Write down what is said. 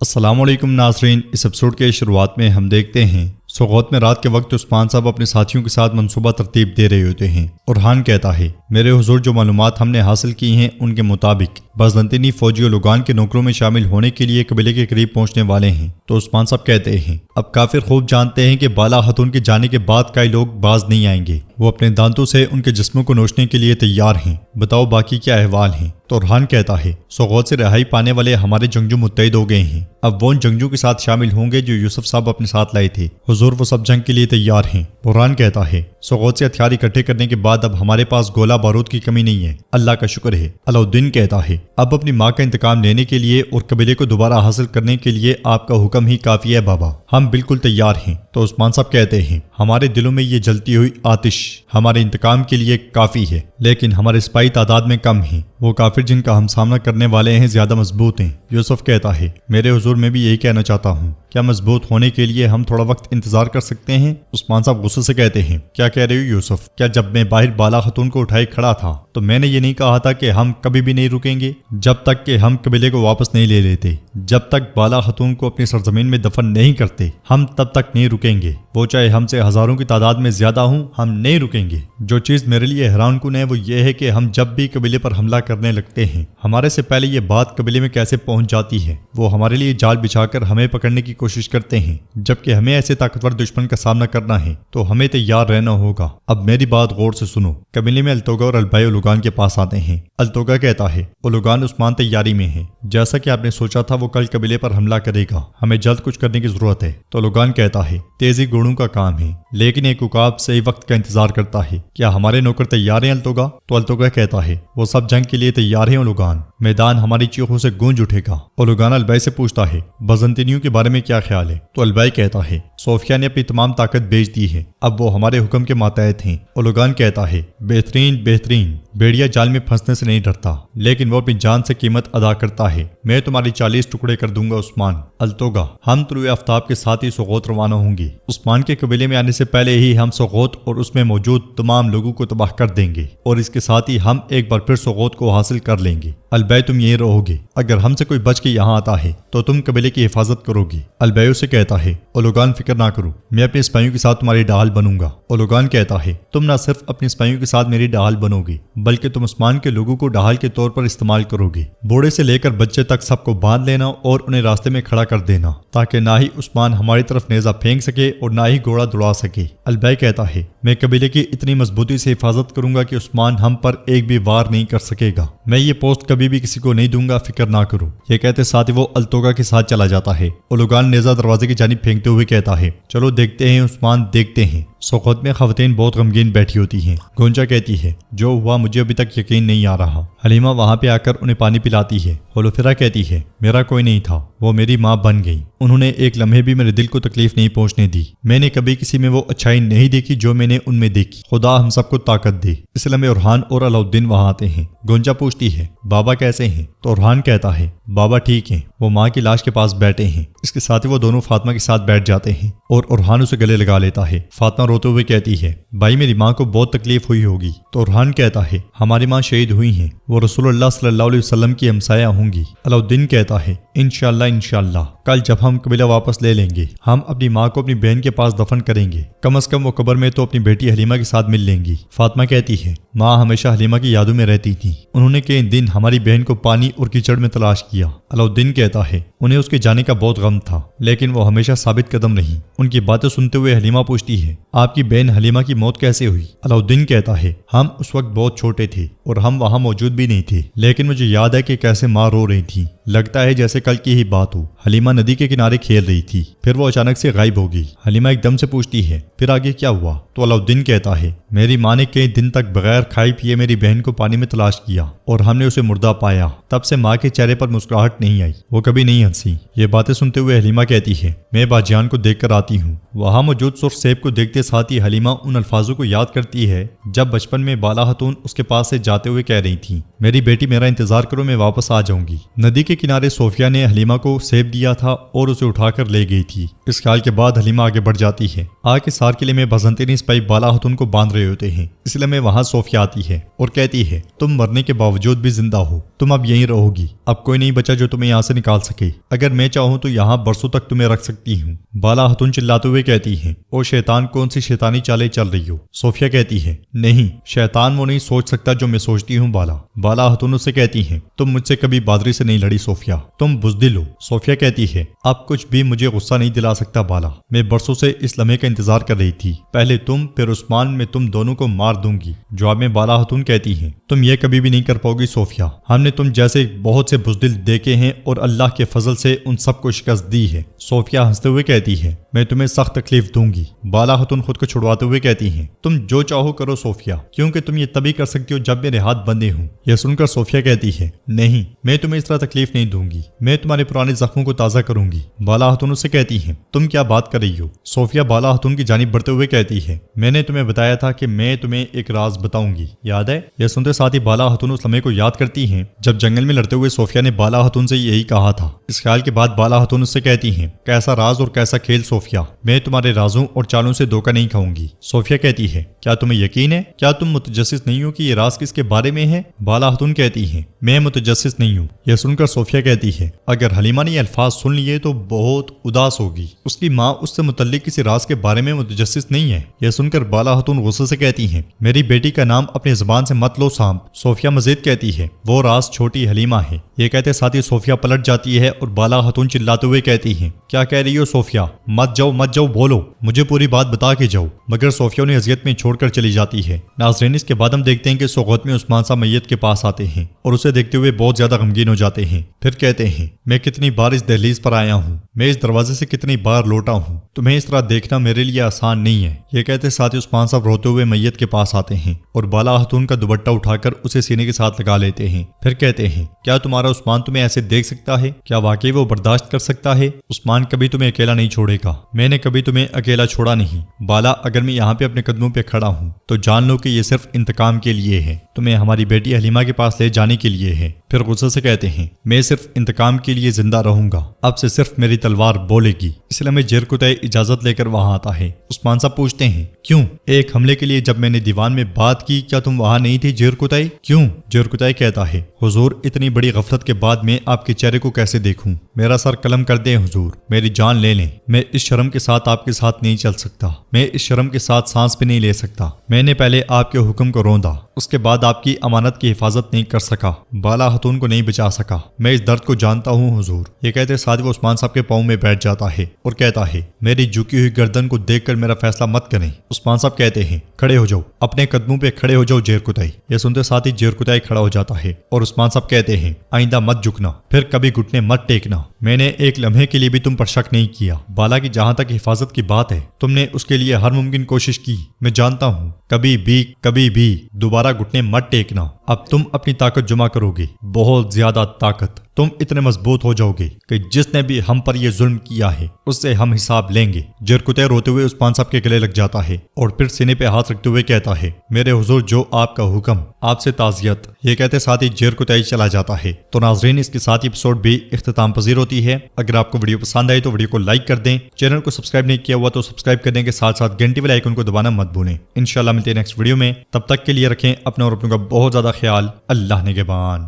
السلام علیکم ناظرین، اس ایپیسوڈ کے شروعات میں ہم دیکھتے ہیں سوغوت میں رات کے وقت عثمان صاحب اپنے ساتھیوں کے ساتھ منصوبہ ترتیب دے رہے ہوتے ہیں۔ اورحان کہتا ہے، میرے حضور جو معلومات ہم نے حاصل کی ہیں ان کے مطابق بازنطینی فوجیوں لوگان کے نوکروں میں شامل ہونے کے لیے قبیلے کے قریب پہنچنے والے ہیں۔ تو عثمان صاحب کہتے ہیں، اب کافر خوب جانتے ہیں کہ بالا خاتون کے جانے کے بعد کئی لوگ باز نہیں آئیں گے، وہ اپنے دانتوں سے ان کے جسموں کو نوچنے کے لیے تیار ہیں، بتاؤ باقی کیا احوال ہیں۔ تو اورحان کہتا ہے، سوغوت سے رہائی پانے والے ہمارے جنگجو متحد ہو گئے ہیں، اب وہ ان جنگجو کے ساتھ شامل ہوں گے جو یوسف صاحب اپنے ساتھ لائے تھے، حضور وہ سب جنگ کے لیے تیار ہیں۔ اورحان کہتا ہے، سوغوت سے ہتھیار اکٹھے کرنے کے بعد اب ہمارے پاس گولہ بارود کی کمی نہیں ہے، اللہ کا شکر ہے۔ علاؤالدین کہتا ہے، اب اپنی ماں کا انتقام لینے کے لیے اور قبیلے کو دوبارہ حاصل کرنے کے لیے آپ کا حکم ہی کافی ہے بابا، ہم بالکل تیار ہیں۔ تو عثمان صاحب کہتے ہیں، ہمارے دلوں میں یہ جلتی ہوئی آتش ہمارے انتقام کے لیے کافی ہے، لیکن ہمارے سپاہی تعداد میں کم ہیں، وہ کافر جن کا ہم سامنا کرنے والے ہیں زیادہ مضبوط ہیں۔ یوسف کہتا ہے، میرے حضور میں بھی یہی کہنا چاہتا ہوں، کیا مضبوط ہونے کے لیے ہم تھوڑا وقت انتظار کر سکتے ہیں؟ عثمان صاحب غصے سے کہتے ہیں، کیا کہہ رہے ہو یوسف؟ کیا جب میں باہر بالا خاتون کو اٹھائے کھڑا تھا تو میں نے یہ نہیں کہا تھا کہ ہم کبھی بھی نہیں رکیں گے جب تک کہ ہم قبیلے کو واپس نہیں لے لیتے؟ جب تک بالا خاتون کو اپنی سرزمین میں دفن نہیں کرتے ہم تب تک نہیں رکیں گے، وہ چاہے ہم سے ہزاروں کی تعداد میں زیادہ ہوں، ہم نہیں رکیں گے۔ جو چیز میرے لیے حیران کن ہے وہ یہ ہے کہ ہم جب بھی قبیلے پر حملہ کرنے لگتے ہیں ہمارے سے پہلے یہ بات قبیلے میں کیسے پہنچ جاتی ہے، وہ ہمارے لیے جال بچھا کر ہمیں پکڑنے کی کوشش کرتے ہیں، جبکہ ہمیں ایسے طاقتور دشمن کا سامنا کرنا ہے تو ہمیں تیار رہنا ہوگا۔ اب میری بات غور سے سنو۔ قبیلے میں التوگا اور البائی اولوگان کے پاس آتے ہیں۔ التوگا کہتا ہے، اولوگان عثمان تیاری میں ہیں، جیسا کہ آپ نے سوچا تھا وہ کل قبیلے پر حملہ کرے گا، ہمیں جلد کچھ کرنے کی ضرورت ہے۔ تو اولوگان کہتا ہے، تیزی گھوڑوں کا کام ہے، لیکن ایک عقاب صحیح وقت کا انتظار کرتا ہے، کیا ہمارے نوکر تیار ہیں التوگا؟ تو التوگا کہتا ہے، وہ سب جنگ کے لیے تیار ہیں اولوگان، میدان ہماری چیخوں سے گونج اٹھے گا۔ اولوگان البائی سے پوچھتا ہے، بازنطینیوں کے بارے میں کیا خیال ہے؟ تو البائی کہتا ہے، صوفیہ نے اپنی تمام طاقت بیچ دی ہے، اب وہ ہمارے حکم کے ماتحت ہیں۔ اولوگان کہتا ہے، بہترین بہترین، بیڑیا جال میں پھنسنے سے نہیں ڈرتا، لیکن وہ اپنی جان سے قیمت ادا کرتا ہے، میں تمہاری 40 ٹکڑے کر دوں گا عثمان۔ التوگا، ہم طلوع آفتاب کے ساتھ ہی سوغوت روانہ ہوں گے، عثمان کے قبیلے میں آنے سے پہلے ہی ہم سوغوت اور اس میں موجود تمام لوگوں کو تباہ کر دیں گے، اور اس کے ساتھ ہی ہم ایک بار پھر سوغوت کو حاصل کر لیں گے۔ البائی، تم یہیں رہو گے، اگر ہم سے کوئی بچ کے یہاں آتا ہے تو تم قبیلے کی حفاظت کرو گی۔ البائی سے کہتا ہے، اولوگان فکر نہ کرو، میں اپنے سپاہیوں کے ساتھ تمہاری ڈھال بنوں گا۔ اولوگان کہتا ہے، تم نہ صرف اپنے سپاہیوں کے ساتھ میری ڈھال بنو گے بلکہ تم عثمان کے لوگوں کو ڈھال کے طور پر استعمال کرو گے، بوڑھے سے لے کر بچے تک سب کو باندھ لینا اور انہیں راستے میں کھڑا کر دینا تاکہ نہ ہی عثمان ہماری طرف نیزہ پھینک سکے اور نہ ہی گھوڑا دوڑا سکے۔ البائی کہتا ہے، میں قبیلے کی اتنی مضبوطی سے حفاظت کروں گا کہ عثمان ہم پر ایک بھی وار نہیں کر سکے گا، میں یہ پوسٹ کبھی بھی کسی کو نہیں دوں گا، فکر نہ کرو۔ یہ کہتے ساتھ ہی وہ التوگا کے ساتھ چلا جاتا ہے۔ اولوگان نیزہ دروازے کی جانب پھینکتے ہوئے کہتا ہے، چلو دیکھتے ہیں عثمان، دیکھتے ہیں۔ سوغوت میں خواتین بہت غمگین بیٹھی ہوتی ہیں۔ گونجا کہتی ہے، جو ہوا مجھے ابھی تک یقین نہیں آ رہا۔ حلیمہ وہاں پہ آ کر انہیں پانی پلاتی ہے۔ ہولوفیرا کہتی ہے، میرا کوئی نہیں تھا، وہ میری ماں بن گئی، انہوں نے ایک لمحے بھی میرے دل کو تکلیف نہیں پہنچنے دی، میں نے کبھی کسی میں وہ اچھائی نہیں دیکھی جو میں نے ان میں دیکھی، خدا ہم سب کو طاقت دے۔ اس لمحے اورحان اور علاؤالدین وہاں آتے ہیں۔ گونجا پوچھتی ہے، بابا کیسے ہیں؟ تو اورحان کہتا ہے، بابا ٹھیک ہیں، وہ ماں کی لاش کے پاس بیٹھے ہیں۔ اس کے ساتھ ہی وہ دونوں فاطمہ کے ساتھ بیٹھ جاتے ہیں اور اورحان اسے گلے لگا لیتا ہے۔ فاطمہ روتے ہوئے کہتی ہے، بھائی میری ماں کو بہت تکلیف ہوئی ہوگی۔ تو اورحان کہتا ہے، ہماری ماں شہید ہوئی ہیں، وہ رسول اللہ صلی اللہ علیہ وسلم کی ہمسایہ ہوں گی۔ علاؤالدین کہتا ہے، انشاءاللہ انشاءاللہ، کل جب ہم قبیلہ واپس لے لیں گے ہم اپنی ماں کو اپنی بہن کے پاس دفن کریں گے، کم از کم وہ قبر میں تو اپنی بیٹی حلیمہ کے ساتھ مل لیں گی۔ فاطمہ کہتی ہے، ماں ہمیشہ حلیمہ کی یادوں میں رہتی تھی، انہوں نے کئی دن ہماری بہن کو پانی اور کیچڑ میں تلاش کیا۔ علاؤالدین کہتا ہے، انہیں اس کے جانے کا بہت غم تھا لیکن وہ ہمیشہ ثابت قدم رہی۔ ان کی باتیں سنتے ہوئے حلیمہ پوچھتی ہے، آپ کی بہن حلیمہ کی موت کیسے ہوئی؟ علاؤالدین کہتا ہے، ہم اس وقت بہت چھوٹے تھے اور ہم وہاں موجود بھی نہیں تھے، لیکن مجھے یاد ہے کہ کیسے ماں رو رہی تھی، لگتا ہے جیسے کل کی ہی بات ہو۔ حلیمہ ندی کے کنارے کھیل رہی تھی، پھر وہ اچانک سے غائب ہو گئی۔ حلیمہ ایک دم سے پوچھتی ہے، پھر آگے کیا ہوا؟ تو علاؤالدین کہتا ہے، میری ماں نے کئی دن تک بغیر کھائے پیے میری بہن کو پانی میں تلاش کیا اور ہم نے اسے مردہ پایا، تب سے ماں کے چہرے پر مسکراہٹ نہیں آئی، وہ کبھی نہیں ہنسی۔ یہ باتیں سنتے ہوئے حلیمہ کہتی ہے، میں باجیان کو دیکھ کر آتی ہوں۔ وہاں موجود سرخ سیب کو دیکھتے ساتھ ہی حلیمہ ان الفاظوں کو یاد کرتی ہے جب بچپن میں بالا خاتون اس کے پاس سے جاتے ہوئے کہہ رہی تھی، میری بیٹی میرا انتظار کرو، میں واپس آ جاؤں گی۔ ندی کے کنارے صوفیہ نے حلیمہ کو سیب دیا تھا اور اسے اٹھا کر لے گئی تھی۔ اس خیال کے بعد حلیمہ آگے بڑھ جاتی ہے۔ آگے سار قلعے میں بازنطینی سپاہی بالا خاتون کو باندھ رہے ہوتے ہیں، اس لیے میں وہاں صوفیہ آتی ہے اور کہتی ہے تم مرنے کے باوجود بھی زندہ ہو، تم اب یہیں رہو گی، اب کوئی نہیں بچا جو تمہیں یہاں سے نکال سکے، اگر میں چاہوں تو یہاں برسوں تک تمہیں رکھ سکتی ہوں۔ بالا خاتون چلاتے ہوئے کہتی ہے او شیطان، کون سی شیطانی چالیں چل رہی ہو؟ صوفیہ کہتی ہے نہیں، شیطان وہ نہیں سوچ سکتا جو میں سوچتی ہوں بالا۔ بالا خاتون اس سے کہتی ہیں تم مجھ سے کبھی بادری سے نہیں لڑی صوفیہ، تم بزدل ہو۔ صوفیہ کہتی ہے اب کچھ بھی مجھے غصہ نہیں دلا سکتا بالا، میں برسوں سے اس لمحے کا انتظار کر رہی تھی، پہلے تم پھر عثمان، میں تم دونوں کو مار دوں گی۔ جواب میں بالا خاتون کہتی ہیں تم یہ کبھی بھی نہیں کر پاؤ گی صوفیہ، ہم نے تم جیسے بہت سے بزدل دیکھے ہیں اور اللہ کے فضل سے ان سب کو شکست دی ہے۔ صوفیہ ہنستے ہوئے کہتی ہے میں تمہیں سخت تکلیف دوں گی۔ بالا خاتون خود کو چھڑواتے ہوئے کہتی ہیں تم جو چاہو کرو صوفیہ، کیونکہ تم یہ تبھی کر سکتی ہو جب میرے ہاتھ بندھے ہوں۔ یہ سن کر صوفیہ کہتی ہے نہیں، میں تمہیں اس طرح تکلیف نہیں دوں گی، میں تمہارے پرانے زخموں کو تازہ کروں گی۔ بالا خاتون اس سے کہتی ہیں تم کیا بات کر رہی ہو؟ صوفیہ بالا خاتون کی جانب بڑھتے ہوئے کہتی ہے میں نے تمہیں بتایا تھا کہ میں تمہیں ایک راز بتاؤں گی، یاد ہے؟ یہ سنتے ساتھ ہی بالا خاتون اس لمحے کو یاد کرتی ہیں جب جنگل میں لڑتے ہوئے صوفیہ نے بالا خاتون سے یہی کہا تھا۔ اس خیال کے بعد بالا خاتون اس سے کہتی ہیں کیسا راز اور کیسا کھیل صوفیہ، میں تمہارے رازوں اور چالوں سے دھوکہ نہیں کھاؤں گی۔ صوفیہ کہتی ہے کیا تمہیں یقین ہے؟ کیا تم متجسس نہیں ہو کہ یہ راز کس کے بارے میں ہے؟ بالا خاتون کہتی ہیں میں متجسس نہیں ہوں۔ یہ سن کر صوفیہ کہتی ہے اگر حلیمہ نے یہ الفاظ سن لیے تو بہت اداس ہوگی، اس کی ماں اس سے متعلق کسی راز کے بارے میں متجسس نہیں ہے۔ یہ سن کر بالا خاتون غصے سے کہتی ہیں میری بیٹی کا نام اپنی زبان سے مت لو سانپ۔ صوفیہ مزید کہتی ہے وہ راز چھوٹی حلیمہ ہے۔ یہ کہتے ساتھ ہی صوفیہ پلٹ جاتی ہے اور بالا خاتون چلاتے ہوئے کہتی ہیں کیا کہہ رہی ہو صوفیہ، مت جاؤ مت جاؤ، بولو، مجھے پوری بات بتا کے جاؤ۔ مگر صوفیہ نے اذیت میں چھوڑ کر چلی جاتی ہے۔ ناظرین اس کے بعد ہم دیکھتے ہیں کہ سوغوت میں عثمان صاحب میت کے پاس آتے ہیں اور اسے دیکھتے ہوئے بہت زیادہ غمگین ہو جاتے ہیں، پھر کہتے ہیں میں کتنی بار اس دہلیز پر آیا ہوں، میں اس دروازے سے کتنی بار لوٹا ہوں، تمہیں اس طرح دیکھنا میرے لیے آسان نہیں ہے۔ یہ کہتے ساتھ ہی عثمان صاحب روتے ہوئے میت کے پاس آتے ہیں اور بالا خاتون کا دوپٹہ اٹھا کر اسے سینے کے ساتھ لگا لیتے ہیں، پھر کہتے ہیں کیا تمہارا عثمان تمہیں ایسے دیکھ سکتا ہے؟ کیا واقعی وہ برداشت کر سکتا ہے؟ عثمان کبھی تمہیں اکیلا نہیں چھوڑے گا، میں نے کبھی تمہیں اکیلا چھوڑا نہیں۔ بالا اگر میں یہاں پہ اپنے قدموں پہ کھڑا ہوں تو جان لو کہ یہ صرف انتقام کے لیے ہے، تمہیں ہماری بیٹی حلیمہ کے پاس لے جانے کے لیے ہے۔ پھر غصے سے کہتے ہیں میں صرف انتقام کے لیے زندہ رہوں گا، اب سے صرف میری تلوار بولے گی۔ اس لیے میں جیرکتائی اجازت لے کر وہاں آتا ہے۔ عثمان صاحب پوچھتے ہیں کیوں؟ ایک حملے کے لیے جب میں نے دیوان میں بات کی کیا تم وہاں نہیں تھی جیرکتائی؟ کیوں؟ جیرکتائی کہتا ہے حضور اتنی بڑی غفلت کے بعد میں آپ کے چہرے کو کیسے دیکھوں؟ میرا سر قلم کر دیں حضور، میری جان لے لیں، میں اس شرم کے ساتھ آپ کے ساتھ نہیں چل سکتا، میں اس شرم کے ساتھ سانس بھی نہیں لے سکتا۔ میں نے پہلے آپ کے حکم کو روندا، اس کے بعد آپ کی امانت کی حفاظت نہیں کر سکا، بالا خاتون کو نہیں بچا سکا، میں اس درد کو جانتا ہوں حضور۔ یہ کہتے ساتھ وہ عثمان صاحب کے پاؤں میں بیٹھ جاتا ہے اور کہتا ہے میری جھکی ہوئی گردن کو دیکھ کر میرا فیصلہ مت کریں۔ عثمان صاحب کہتے ہیں کھڑے ہو جاؤ، اپنے قدموں پہ کھڑے ہو جاؤ جیرکتائی۔ یہ سنتے ساتھ ہی جیرکتائی کھڑا ہو جاتا ہے اور عثمان صاحب کہتے ہیں آئندہ مت جھکنا، پھر کبھی گھٹنے مت ٹیکنا، میں نے ایک لمحے کے لیے بھی تم پر شک نہیں کیا، بالا کی جہاں تک حفاظت کی بات ہے تم نے اس کے لیے ہر ممکن کوشش کی، میں جانتا ہوں، کبھی بھی دوبارہ گھٹنے مت ٹیکنا۔ اب تم اپنی طاقت جمع کرو گے، بہت زیادہ طاقت، تم اتنے مضبوط ہو جاؤ گے کہ جس نے بھی ہم پر یہ ظلم کیا ہے اس سے ہم حساب لیں گے۔ جیرکتائی روتے ہوئے عثمان صاحب کے گلے لگ جاتا ہے اور پھر سینے پہ ہاتھ رکھتے ہوئے کہتا ہے میرے حضور جو آپ کا حکم، آپ سے تعزیت۔ یہ کہتے ساتھ ہی جیرکتائی چلا جاتا ہے۔ تو ناظرین اس کے ساتھ ہی ایپیسوڈ بھی اختتام پذیر ہوتی ہے۔ اگر آپ کو ویڈیو پسند آئی تو ویڈیو کو لائک کر دیں، چینل کو سبسکرائب نہیں کیا ہوا تو سبسکرائب کرنے کے ساتھ ساتھ گھنٹی والے آئیکن کو دبانا مت بھولیں۔ انشاءاللہ ملتے ہیں نیکسٹ ویڈیو میں، تب تک کے لیے رکھیں اپنے اور اپنوں کا بہت زیادہ خیال۔ اللہ نگہبان۔